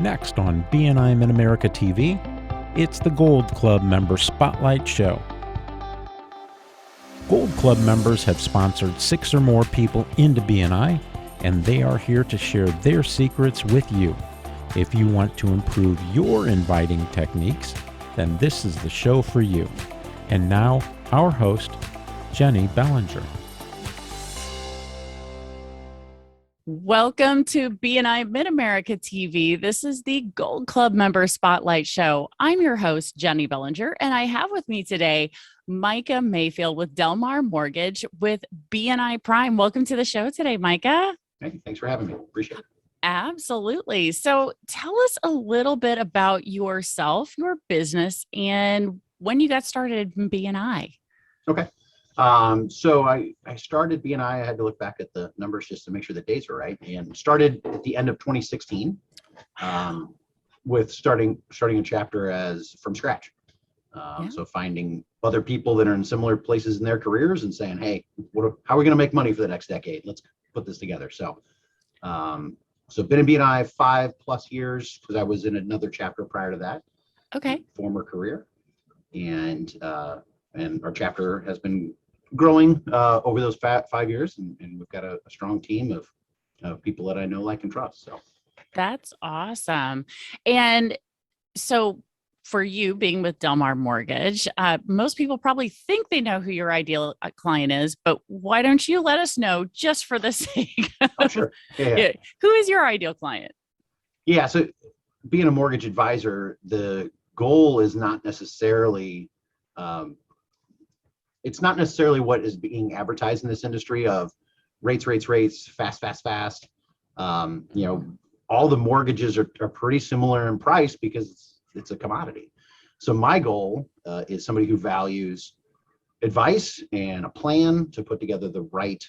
Next on BNI Mid-America TV, it's the Gold Club Member Spotlight Show. Gold Club members have sponsored 6 or more people into BNI, and they are here to share their secrets with you. If you want to improve your inviting techniques, then this is the show for you. And now, our host, Jennie Bellinger. Welcome to BNI Mid-America TV. This is the Gold Club Member Spotlight Show. I'm your host, Jennie Bellinger, and I have with me today Micah Mayfield with Delmar Mortgage with BNI Prime. Welcome to the show today, Micah. Hey, thanks for having me. Appreciate it. Absolutely. So tell us a little bit about yourself, your business, and when you got started in BNI. Okay. So I started BNI. I had to look back at the numbers just to make sure the dates were right, and started at the end of 2016 with starting a chapter as from scratch. So finding other people that are in similar places in their careers and saying, hey, how are we going to make money for the next decade? Let's put this together. So been in BNI 5+ years because I was in another chapter prior to that. Okay. Former career. And our chapter has been growing over those 5 years, and we've got a strong team of people that I know, like, and trust. So that's awesome. And so for you being with Delmar Mortgage, most people probably think they know who your ideal client is, but why don't you let us know just for the sake? Oh, sure. Yeah. Who is your ideal client? Yeah. So being a mortgage advisor, the goal is not necessarily it's not necessarily what is being advertised in this industry of rates, fast. All the mortgages are pretty similar in price because it's a commodity. So my goal is somebody who values advice and a plan to put together the right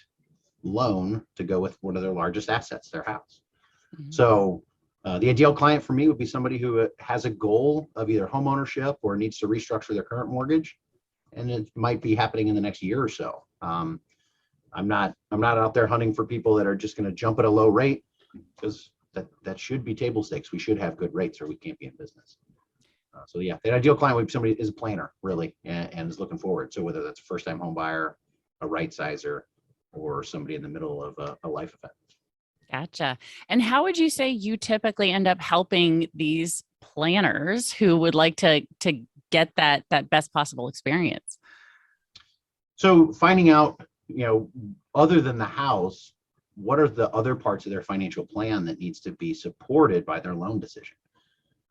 loan to go with one of their largest assets, their house. Mm-hmm. So the ideal client for me would be somebody who has a goal of either home ownership or needs to restructure their current mortgage. And it might be happening in the next year or so. I'm not out there hunting for people that are just going to jump at a low rate, because that should be table stakes. We should have good rates or we can't be in business. The ideal client would be somebody is a planner, really, and is looking forward. So whether that's a first-time home buyer, a right sizer, or somebody in the middle of a life event. Gotcha. And how would you say you typically end up helping these planners who would like to get that best possible experience? So finding out, other than the house, what are the other parts of their financial plan that needs to be supported by their loan decision?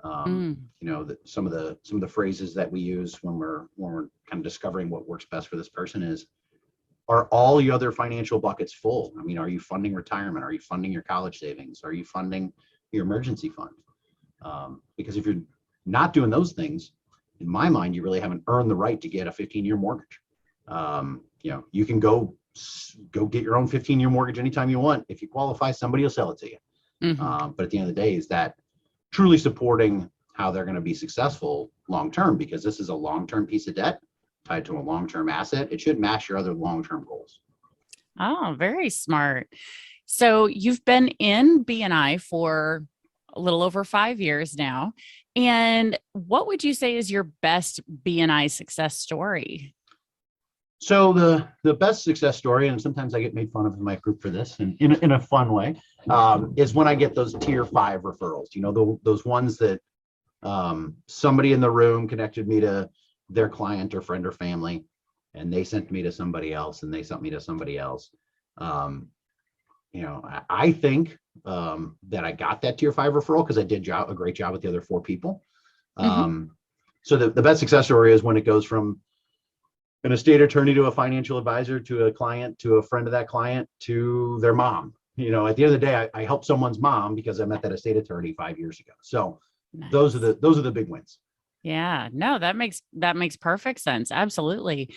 Some of the phrases that we use when we're kind of discovering what works best for this person is, are all your other financial buckets full? I mean, are you funding retirement? Are you funding your college savings? Are you funding your emergency fund? Because if you're not doing those things, in my mind, you really haven't earned the right to get a 15-year mortgage. You can go get your own 15-year mortgage anytime you want. If you qualify, somebody will sell it to you. Mm-hmm. But at the end of the day, is that truly supporting how they're going to be successful long-term? Because this is a long-term piece of debt tied to a long-term asset. It should match your other long-term goals. Oh, very smart. So you've been in BNI for a little over 5 years now. And what would you say is your best BNI success story? So the best success story, and sometimes I get made fun of in my group for this, and in a fun way, is when I get those tier 5 referrals. Those ones that somebody in the room connected me to their client or friend or family, and they sent me to somebody else, and they sent me to somebody else. I think that I got that tier 5 referral because I did a great job with the other 4 people. So the best success story is when it goes from an estate attorney to a financial advisor to a client to a friend of that client to their mom. At the end of the day, I helped someone's mom because I met that estate attorney 5 years ago. So nice. Those are the big wins. Yeah, no, that makes perfect sense. Absolutely.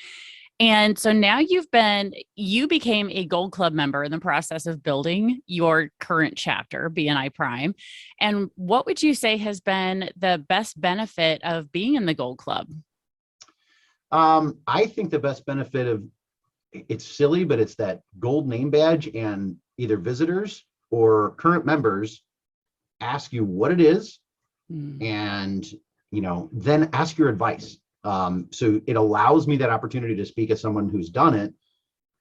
And so now you became a Gold Club member in the process of building your current chapter, BNI Prime. And what would you say has been the best benefit of being in the Gold Club? I think the best benefit of, it's silly, but it's that gold name badge, and either visitors or current members ask you what it is, Mm. and then ask your advice. So it allows me that opportunity to speak as someone who's done it,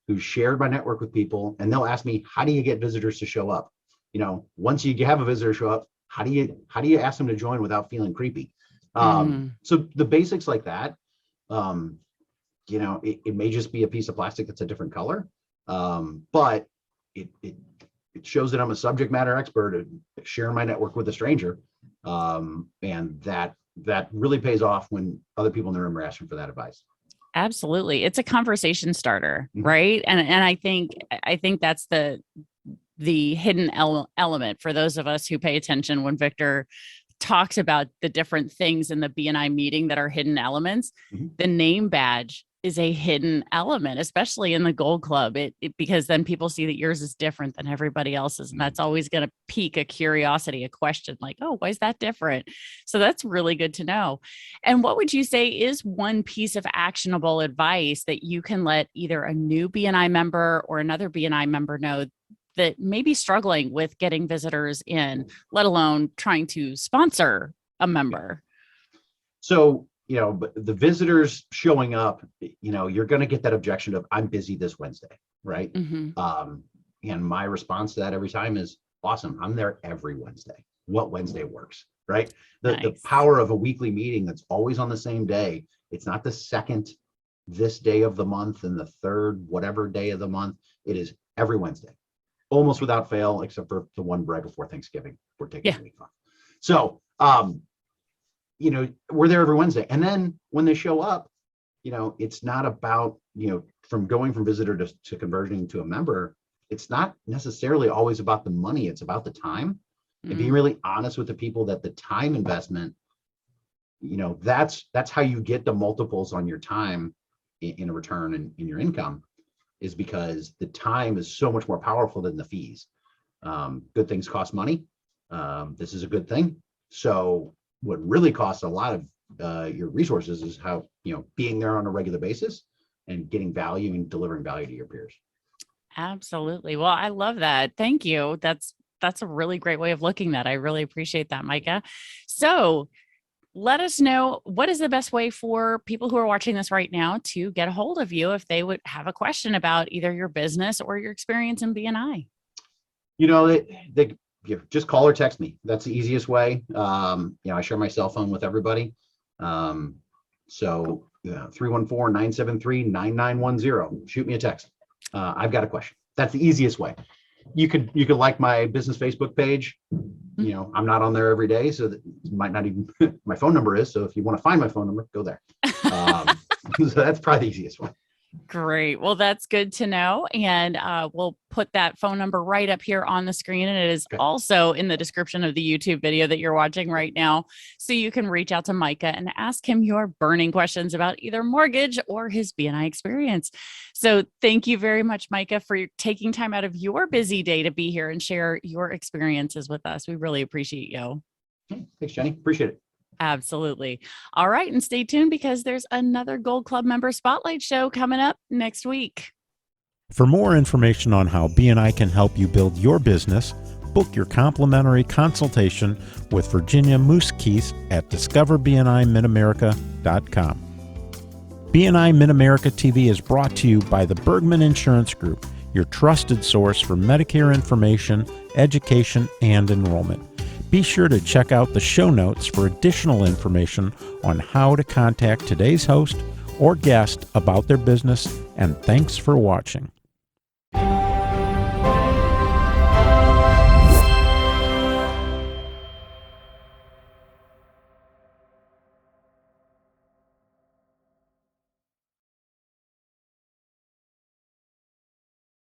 who's shared my network with people, and they'll ask me, how do you get visitors to show up? Once you have a visitor show up, how do you ask them to join without feeling creepy? So the basics like that, it may just be a piece of plastic that's a different color, but it shows that I'm a subject matter expert at sharing my network with a stranger, and that really pays off when other people in the room are asking for that advice. Absolutely. It's a conversation starter, Mhm. right? And I think that's the hidden element for those of us who pay attention when Victor talks about the different things in the BNI meeting that are hidden elements. Mhm. The name badge is a hidden element, especially in the Gold Club, because then people see that yours is different than everybody else's. And that's always going to pique a curiosity, a question like, oh, why is that different? So that's really good to know. And what would you say is one piece of actionable advice that you can let either a new BNI member or another BNI member know that may be struggling with getting visitors in, let alone trying to sponsor a member? So, but the visitors showing up, you're going to get that objection of, I'm busy this Wednesday, right? Mm-hmm. And my response to that every time is, awesome, I'm there every Wednesday. What Wednesday works, right? The power of a weekly meeting that's always on the same day. It's not the second this day of the month and the third whatever day of the month. It is every Wednesday, almost without fail, except for the one right before Thanksgiving. We're taking a week off. So, we're there every Wednesday. And then when they show up, it's not about, from going from visitor to conversion to a member, it's not necessarily always about the money. It's about the time. And being really honest with the people that the time investment, that's how you get the multiples on your time in a return in your income, is because the time is so much more powerful than the fees. Good things cost money. This is a good thing. So what really costs a lot of your resources is how, being there on a regular basis and getting value and delivering value to your peers. Absolutely. Well, I love that. Thank you. That's a really great way of looking at it. I really appreciate that, Micah. So let us know, what is the best way for people who are watching this right now to get a hold of you if they would have a question about either your business or your experience in BNI? They just call or text me. That's the easiest way. I share my cell phone with everybody. So 314-973-9910. Shoot me a text. I've got a question. That's the easiest way. You could like my business Facebook page. I'm not on there every day, so that might not even my phone number is. So if you want to find my phone number, go there. So that's probably the easiest one. Great. Well, that's good to know. And we'll put that phone number right up here on the screen. And it is also in the description of the YouTube video that you're watching right now. So you can reach out to Micah and ask him your burning questions about either mortgage or his BNI experience. So thank you very much, Micah, for taking time out of your busy day to be here and share your experiences with us. We really appreciate you. Thanks, Jenny. Appreciate it. Absolutely. All right. And stay tuned because there's another Gold Club member spotlight show coming up next week. For more information on how BNI can help you build your business, book your complimentary consultation with Virginia Moose-Keith at discoverbnimitamerica.com. BNI Mid-America TV is brought to you by the Bergman Insurance Group, your trusted source for Medicare information, education, and enrollment. Be sure to check out the show notes for additional information on how to contact today's host or guest about their business, and thanks for watching.